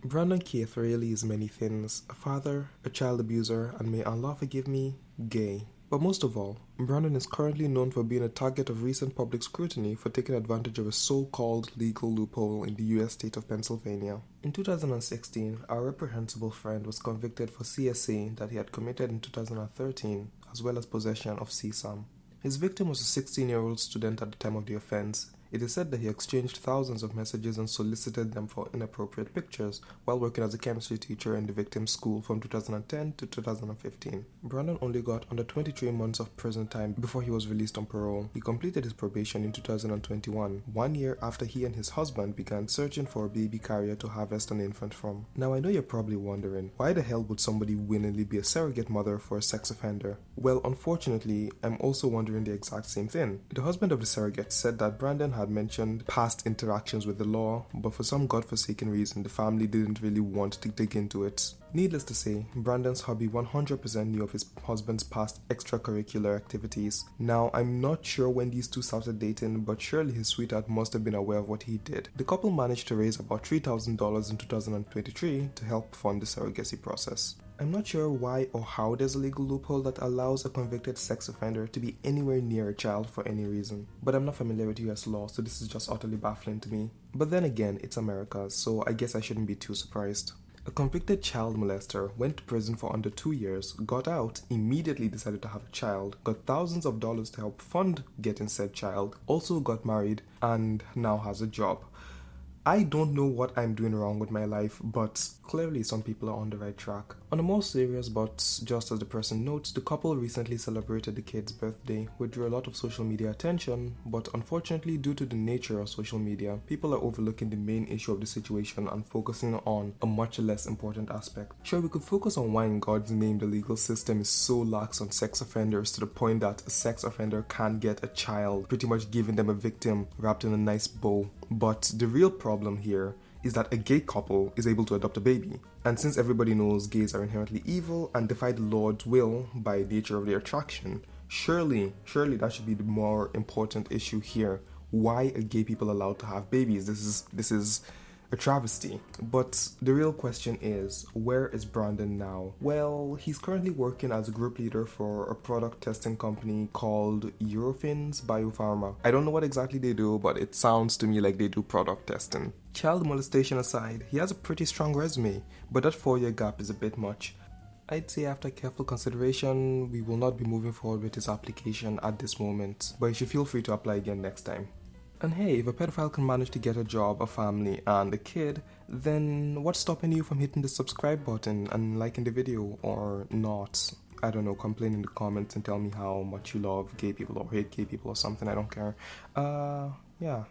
Brandon Keith really is many things: a father, a child abuser, and may Allah forgive me, gay. But most of all, Brandon is currently known for being a target of recent public scrutiny for taking advantage of a so-called legal loophole in the US state of Pennsylvania. In 2016, our reprehensible friend was convicted for CSA that he had committed in 2013, as well as possession of CSAM. His victim was a 16-year-old student at the time of the offense. It is said that he exchanged thousands of messages and solicited them for inappropriate pictures while working as a chemistry teacher in the victim's school from 2010 to 2015. Brandon only got under 23 months of prison time before he was released on parole. He completed his probation in 2021, 1 year after he and his husband began searching for a baby carrier to harvest an infant from. Now I know you're probably wondering, why the hell would somebody willingly be a surrogate mother for a sex offender? Well, unfortunately, I'm also wondering the exact same thing. The husband of the surrogate said that Brandon had mentioned past interactions with the law, but for some godforsaken reason, the family didn't really want to dig into it. Needless to say, Brandon's hubby 100% knew of his husband's past extracurricular activities. Now, I'm not sure when these two started dating, but surely his sweetheart must have been aware of what he did. The couple managed to raise about $3,000 in 2023 to help fund the surrogacy process. I'm not sure why or how there's a legal loophole that allows a convicted sex offender to be anywhere near a child for any reason. But I'm not familiar with US law, so this is just utterly baffling to me. But then again, it's America, so I guess I shouldn't be too surprised. A convicted child molester went to prison for under 2 years, got out, immediately decided to have a child, got thousands of dollars to help fund getting said child, also got married, and now has a job. I don't know what I'm doing wrong with my life, but clearly some people are on the right track. On a more serious, but just as the person notes, the couple recently celebrated the kid's birthday, which drew a lot of social media attention, but unfortunately due to the nature of social media, people are overlooking the main issue of the situation and focusing on a much less important aspect. Sure, we could focus on why in God's name the legal system is so lax on sex offenders to the point that a sex offender can get a child, pretty much giving them a victim wrapped in a nice bow. But the real problem here is that a gay couple is able to adopt a baby. And since everybody knows gays are inherently evil and defy the Lord's will by nature of their attraction, surely that should be the more important issue here. Why are gay people allowed to have babies? This is a travesty. But the real question is, where is Brandon now? Well, he's currently working as a group leader for a product testing company called Eurofins Biopharma. I don't know what exactly they do, but it sounds to me like they do product testing. Child molestation aside, he has a pretty strong resume, but that 4-year gap is a bit much. I'd say after careful consideration, we will not be moving forward with his application at this moment, but you should feel free to apply again next time. And hey, if a pedophile can manage to get a job, a family, and a kid, then what's stopping you from hitting the subscribe button and liking the video or not? I don't know, complain in the comments and tell me how much you love gay people or hate gay people or something, I don't care. Yeah.